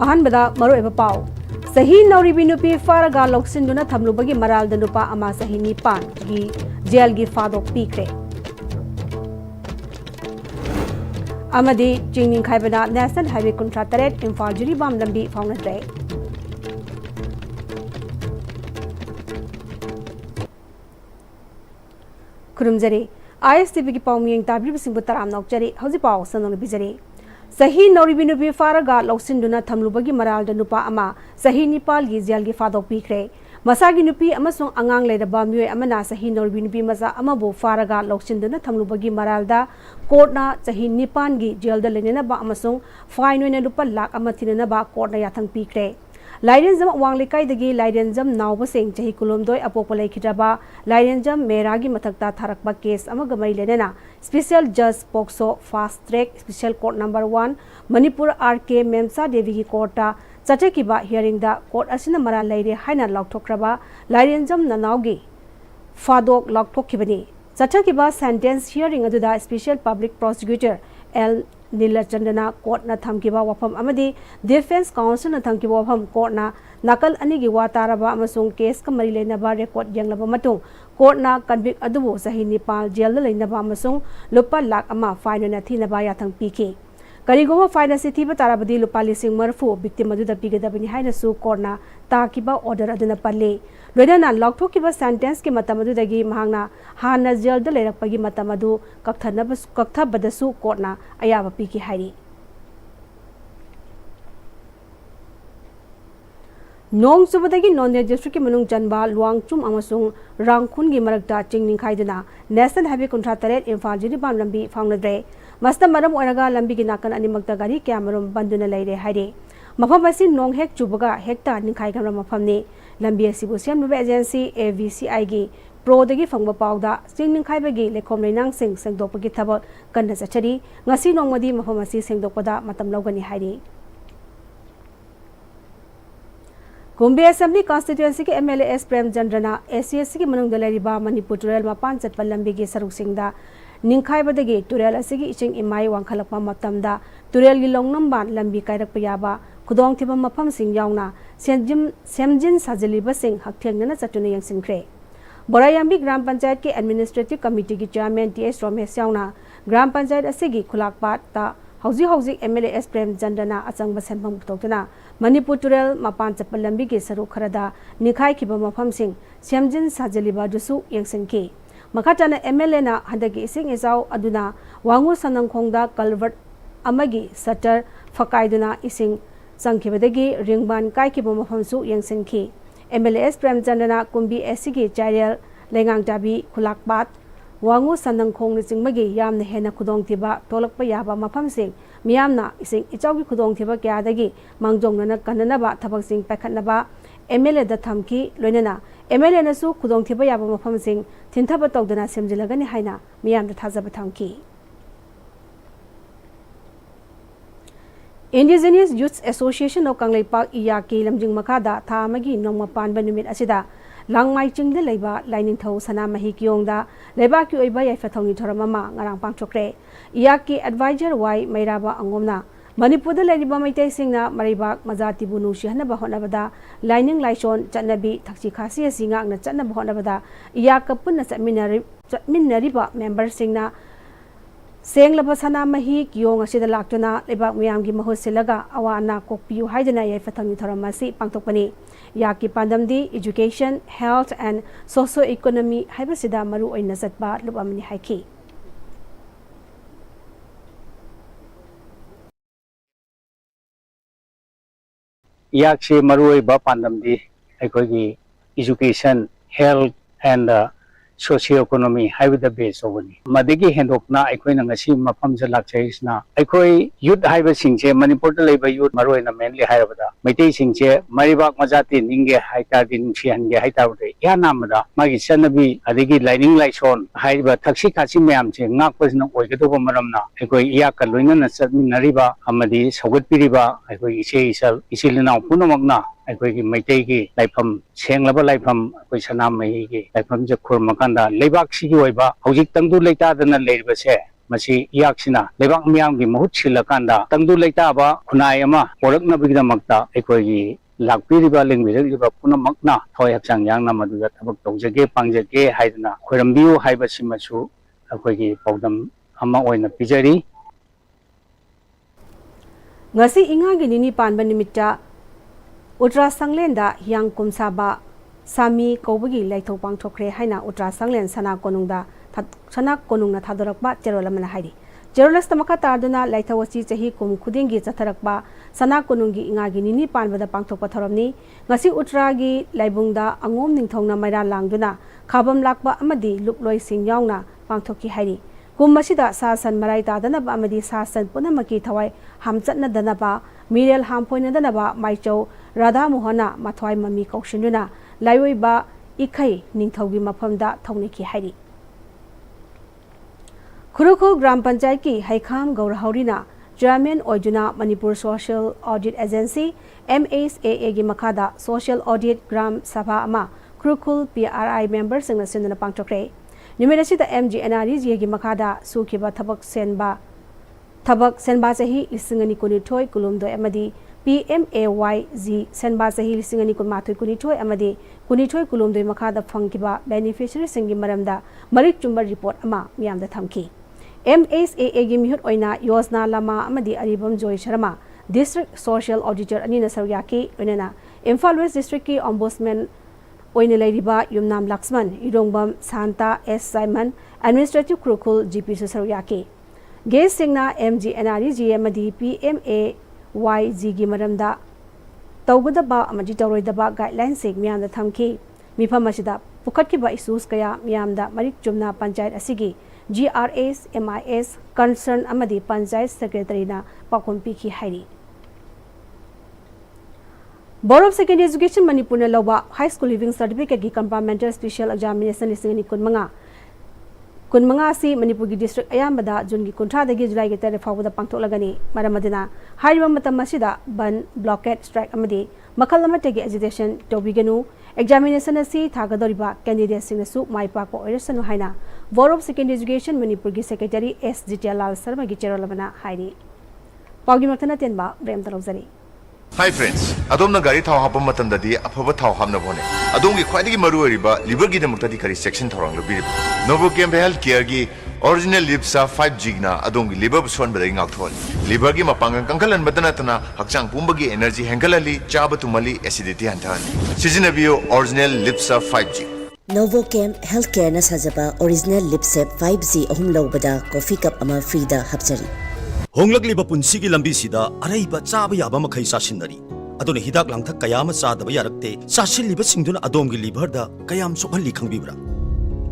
अहनबदा मरोइबा पाव सही नौरिबी नुपी फारगा लौसिंदुना थमलुबगी मरालदा नुपा अमा सही निपान की जेल की फादोक पीख्रे अमदी चिंगनिंग खाइबना नेशनल हाईवे कुंट्रा तरेट इम्फाल जिरीबाम लंबी फाउनद्रे खुरुमजरी ISTV की पाउमियंग ताबिरबसिंगबु तराम नौकजरी हौजि पाव सनोंग बिजरी सही नौरिबी नुपी फारगा लौसिंदुना थमलुबगी मरालदा नुपा अमा सही निपाल की जेल की फादोक पीख्रे मसागी नुपी अमसुंग अंगांग लेरबा मियोय अमना सही नौरिबी नुपी मसा अमबु फारगा लौसिंदुना थमलुबगी मरालदा कोर्टना सही निपान की जेल लेनेनबा अमसुंग फाइन ओइना लुपा लाख अमा थिनेनबा कोर्टना याथंग पीख्रे लाइरेंजम वांगलेकाइदगी लाइरेंजम नावबसिंग चही कुलोमदोय अपोप लेखिद्रबा लाइरेंजम मेरागी मथक्ता थारकबा केस अमग मरी लेनेना स्पेशल जज POCSO fast track special court number 1 Manipur RK Memsa Devi की कोर्टा चचकिबा हियरिंग दा कोर्ट असिना मरा लेरे हाइना लौथोख्रबा लाइरेंजम ननावगी फादोक लौथोखिबनी चचकिबा सेंटेंस हियरिंग अदुदा स्पेशल पब्लिक प्रोसिक्यूटर L नीलचंदना कोर्टना थमकिबा वफम अमदी डिफेंस काउंसिल न थमकिबा वफम कोर्टना नकल अनिगी वातारबा अमसुंग केस का मरी लेनबा रेकॉर्ड यंगलबा मतुंग कोर्टना कन्विक अदुबो सही निपाल जेल लेनबा अमसुंग लुपा लाख अमा फाइन न थीनबा याथंग पीखी करिगोमा फाइन से थीबा ताराबदी लुपा लिसिंग मरफु विक्टिम अदुदा पिगदबनी हाइनसु कोर्टना ताकिबा ऑर्डर अदुना पल्ले लोइना लौथोकिबा सेंटेंस के मतम अदुदगी महांगना हाना जेल द लेरकपगी मतम अदु कक्थबदसु कोर्टना अयाबा पीकी हाइरी नोंग सुबदगी नॉन डिस्ट्रिक्ट की मनुंग जनबा लुआंगचुम अमसुंग रांगखुन की मरकता चिंगनिंग खाइदना नेशनल हाईवे कुंट्रा तरेट इम्फाल जिरीबाम लंबी फाउनद्रे मस्त मरम ओरगा लंबी की नाकन अनिमक्ता गाड़ी कैमरम बंदुना लेरे हाइरे मफम असी नोंग हेक चुबगा हेक्ता निखाई गमरा मफमने लंबी असिबु सेमनुबे एजेंसी AVCI की प्रोदगी फंगबा पाउदा चिंगनिंग खाइबगी लेखोम लेनांग सिंग सेंगदोपगी थबक कन्ना चचरी ngasi नोंगमदी मफम असी सेंगदोपदा मतम लौगनी हाइरे कुंभी असेंबली कॉन्स्टिट्यूएंसी के MLA प्रेम चंद्रना ACSC की मनुंग दलेरिबा मणिपुर तुरेल मपान चटपा लंबी की सरुकसिंगदा निंखाइबदगी तुरेल असिगी इचिंग इमाई वांखलकपा मतमदा तुरेल की लोंगनमबान लंबी कायरकपा याबा खुदोंथिबा मफमसिंग यावना सेमजिन साजलिबसिंग हकथेंगना चटुना यंगसिनख्रे बोरायाम्बी ग्राम पंचायत के एडमिनिस्ट्रेटिव कमिटी की चेयरमैन TS रमेश यावना ग्राम पंचायत असिगी खुलाकपाता हौजी MLA प्रेम चंद्रना अचंग सेंफम पुथोक्तना मणिपुर तुरेल मपान चप्पा लंबी के सरू खरदा निखाइखिबा मफमसिंग सेमजिन साजलिबा दुसु यंगसिनखि मखाताना MLA ना हंदगी इसिंग इजाव अदुना वांगु सनंखोंगदा कलवर्ट अमगी सटर फकाइदुना इसिंग संखिबदगी रिंगबान काइखिबा मफमसु यंगसिनखि MLA प्रेम चंद्रना कुंभी SC की चाइरेल लेंगांगटाबी खुलाकपात वांगु सनंखोंग चिंगमगी यामना हेना खुदोंथिबा तोलकपा याबा मफमसिंग मियामना इसिंग इचाउगी खुदोंथिबा क्यादगी मांगजोंगना कन्ननबा थबकसिंग पैखनबा MLA दा थमकी लोइनना MLA नसु खुदोंथिबा याबा मफमसिंग थिनथबा तौदना सेमजिलगनी हाइना मियामदा थाजबा थमकी indigenous youth association of Kangleipak इयाकी लमजिंग मखादा था अमगी नोंमा पानबा नुमित असिदा लांगमाई चिंगदे लेबा लाइनिंगथौ सनामही कियोंगदा लेबाकी ओइबा याइफाथौनी थोरममा ngarang pangthokre इयाकी एडवाइजर वाई मैराबा अंगोमना मणिपुरदा लेरिबा मैतैसिंगना मरिबाक मजातिबु नुसिहनबा होनबदा लाइनिंग लाइसोन चन्नबी थक्सी खासी असि ngakna चन्नबा होनबदा इयाका पुन्ना चटमिनरिबा मेंबरसिंगना सेंगलबा सनामही कियोंग असिदा लाक्तुना लेबाक मियामगी महुत सिलगा अवा अना कोकपियु हाइदना याइफाथौनी थोरमसी पांथोकपनी याकी पांदमदी education health and socio economy हाइबसिदा मरु ओइना चटबा लुबमनी हाइखि याकसे मरुओइबा पांदमदी अखोगी education health and socio economy हाइबद बेस ओबनी मदगी हेंदोकना अखोइना ngasi मफम से लाक्चैसना अखोई यूथ हाइब सिंगसे मणिपुर द लेबा यूथ मरुओइना मेनली हाइबदा मैतै सिंगसे मरिबाक मजाति निंगे हाइता दिन सिहनगे हाइता बदे या नामदा मागी सनबी अदगी लाइनिंग लाइसोन हाइबा थक्सी खासी मयाम से ngakpasna ओइगदोबा मरमना अखोई या कलोइना चटमिनरिबा अमदी सौगतपिरिबा अखोई इसे इसल इसिलना पुनमगना अखोई मैतै की लाइफम सेंगलबा लाइफम अखोई सनामही की लाइफम जे खुरमकांदा लेबाक सिगी ओइबा हौजिक तंगदु लेतादना लेरिबसे masi yaksina lebak miyam gi mahut silakanda tangdu leitaba khunai ama porakna bigdamakta ekoi gi lakpiriba lengwireliba punamakna thoi hakchang yangna maduda thabak tawjage pangjage haidna khoirambiu haibasimasu akoi gi paudam ama oina pijari ngasi inga gi nini panba nimita Utra Sanglenda Yang Kumsaba Sami Kobagi Laito Pangthokre Haina Utra Sanglen Sana Konungda Sana Konungna Thadorakba Cherolamana Haidi Cherolas Tamaka Tarduna Laito Wasi Chahi Kum Khudingi Chatharakba Sana Konungi Ingagi Nini Panbada Pangthokpa Thoramni Ngasi Utragi Laibungda Angom Ningthongna Maira Langduna Khabam Lakba Amadi Lukloi Sing Yaungna Pangthokki Haidi Kum Masida Sasan Marai Tadanaba Amadi Sasan Punamaki Thawai Hamchatna Danaba Mirel Hampoina Danaba Maicho Radha Mohana Mathwai Mami Kaushinuna Laiweba Ikai Ningthogi Mapamda Thoniki Haidi Kurukul Gram Panchayat Haikham Gaurahaurina Chairman Ojuna Manipur Social Audit Agency MSAA gi Makada Social Audit Gram Sabha Ama Kurukul PRI members sing Sindana Pangchokre Numerasida MGNRG gi Makada Sukiba Thabak Senba Chahi Lisingani Kunithoi Kulumdo Amadi PMAYZ Senba Chahi Lisingani Kunmathoi Kunithoi Amadi Kunithoi Kulumdo Makada Phangkiba beneficiary singi maramda Marik Chumba report ama miyamda thamki MSAA gi mihut oina Yosna Lama Amadi Aribam Joy Sharma District Social Auditor Anina Saryaki oinana Imphal West District ki Ombudsman oina leiriba Yumnam Laxman Irongbam Santa S Simon Administrative Kurukul GP Saryaki Ges Singna MGNRG Amadi PMAYZ gi maramda Tawgadaba Amadi Tawroidaba guidelines sing miyamda thamki Mifam asida pukhatkiba issues kaya miyamda Marik Chumna Panchayat asigi GRS MIS concern Amadi Panchayat Secretary na Pakum Piki Haidi Board of Secondary Education Manipur na Loba High School Living Certificate gi Compartmental Special Examination lisingani kunmanga si Manipur gi district ayambada June gi kuntra dagi July gi 3 fawda pangtholagani maramadina hariba matam masida ban blockade strike amadi makal amatagi agitation tobiganu examination asi thagadoriba candidate singnasu maipa ko oirasanu haina Board of Secondary Education Manipur gi Secretary S Jityalal Sharma gi cherolamana haini pawgi maktana tenba brem talozari Hi friends, adom gari thau hapam matam dadi aphaba thau hamna bone. Adom gi khwai gi maru riba liver gi damukta di kari section thorang lo biri. Novocam health care gi original lipsa 5G na adom gi liver son badai ngak thol. Liver gi mapangang kangkalan badana tana hakchang pumba gi energy hengalali chaba tumali acidity hantan. Season bio original lipsa 5G. Novocam Healthcare na sajaba original lipsep 5G ahum lawbada coffee cup ama free da hapchari. Honglakliba punsigi lambi sida araiba chaba yaba makhai sasinari aduna hidak langthak kayama chadaba yarakte sasilliba singduna adomgi liver da kayam sokhalli khangbibra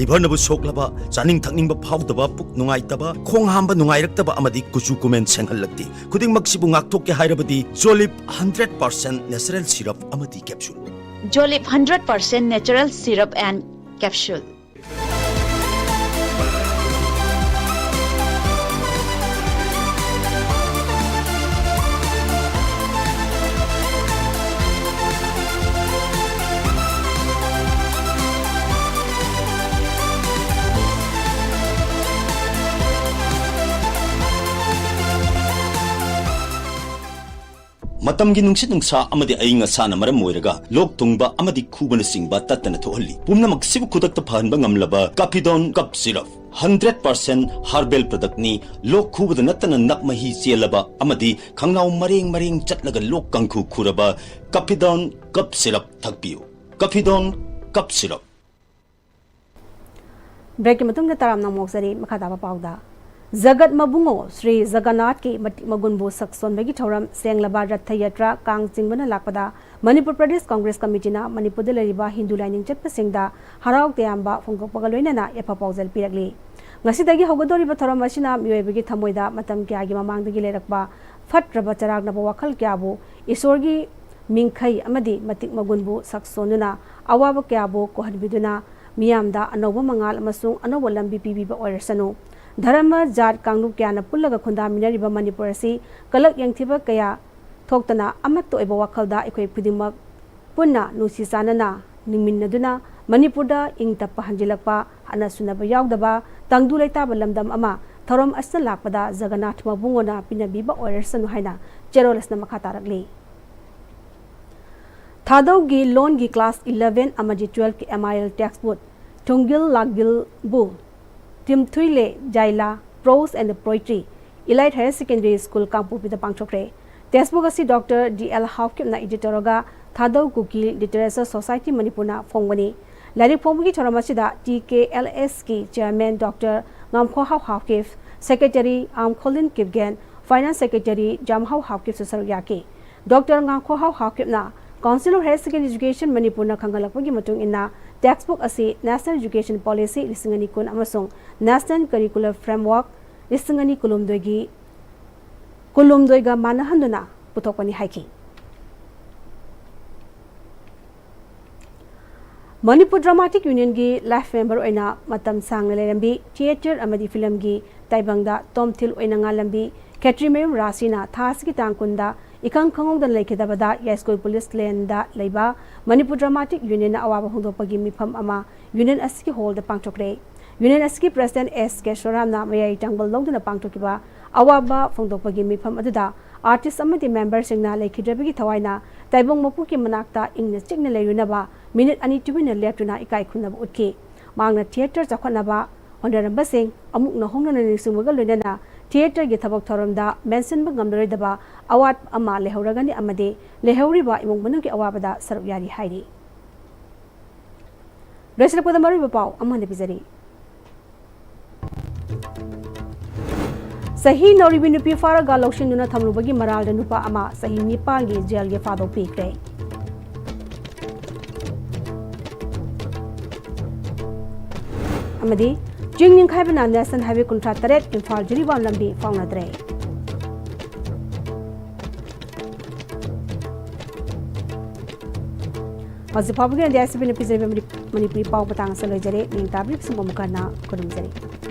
liver nabu soklaba chaning thakningba phawdaba puk nungaitaba khong hamba nungairaktaba amadi kuchu kumen senghallakti khuding maksibu ngakthokke hairabadi Jolip 100% natural syrup amadi capsule Jolip 100% natural syrup and capsule Matamgi nungsit nungsa amadi ainga sana maram moiraga lok tungba amadi khubana singba tatana thohalli pumna maksibu khudakta phanba ngamlaba Capidon cup syrup 100% herbal product ni lok khubada natana nakmahi chelaba amadi khangnaw mareng chatlaga lok kangkhu khuraba Capidon cup syrup thakpiu Capidon cup syrup Break matungda taram nang moksari makadaba pawda Zagat Mabungo Sri Jagannath ki magunbu sakson bagi thoram senglaba ratha yatra kang jingbana lakpada Manipur Pradesh Congress Committee na Manipur de leriba Hindu lining chatpa singda harauk teyamba phongkokpaga loina na epa paujal pirakli ngasidagi hogodoriba thoram asina miyoibagi thamoida matam kyagi mamangdagi lerakba fatraba charagna wakhal kyabu isorgi mingkhai amadi matik magunbu saksonuna awaba kyabu kohanbiduna miyamda anoba mangal amasung anoba lambi pibiba oirasanu Dharma Jat Kangluk Kyana Pullaga Khunda Minariba Manipur asi kalak yangthiba kaya thoktana amat to eba wakhalda ekoi phudimak punna nusi sanana ningminnaduna Manipurda ingtappa hanjilakpa ana sunaba yaudaba tangdu leitaba lamdam ama थौरम असन लापदा जगन्नाथ मबुंगोना पिनबीबा ओइरसनु हाइना चेरोलेसना मखा तारकली थादौगी loan की class 11 अमजी 12 की MIL text book थुंगिल लागगिल बु तिमथुइले जाइला prose and poetry elite higher secondary school कांपुपिदा पांगथोखरे टेक्स्ट बुक असि डॉक्टर DL हाउकिमना एडिटरगा थादौ कुकी लिटरेचर सोसाइटी मणिपुरना फोंगबनी लाइरिक फोंबगी थोरमसिदा TKLS की chairman doctor Ngamkho Hau Haukif, Secretary Colin Kipgen, Finance Secretary Jamhau Haukif Susaruyaki, Dr. Ngamkho Hau Haukif na Council of Higher Secondary Education Manipur na Kangalapagi Matung ina textbook asi National Education Policy Lisingani Kun amasung National Curricular Framework Lisingani Kulumdoiga Manahanduna Putokani Haiki. Manipur Dramatic Union gi life member oina matam sang lembi theater amadi film gi taibangda tomthil oina nga lambi Katrimem Rasina thas gi tangkunda ikang khangong dan laikidabada Yaskoi Police Lane da leiba Manipur Dramatic Union na awaba hongdopagi mifam ama Union Aski Hall da pangchokre Union Aski President S. Keshoram na mayai tangbal longduna pangchokiba awaba hongdopagi mifam aduda artist amadi member singna laikidabagi thawaina taibong mapu ki manakta ingna chikna layunaba minute ani tubina leptuna ikai khunaba utki mangna theater chakhanaba honorable sing amuk na hongna ni sumuga loinana theater gi thabak thoramda mention ba ngamloidaba awat ama lehoragani amade lehoriba imong manu ki awabada saruk yari hairi resla poda mari bapau amane bizari sahi noribi nupi faraga lokshinuna thamlubagi maralda nupa ama sahi nipal gi jail ge fado pikre amadi jingning khaibana national highway kuntra taret imphal jiriwan lambi faunadre Hazi pabugin the SB Manipuri pau patang salojare ning tabrik sumomukana kurumjare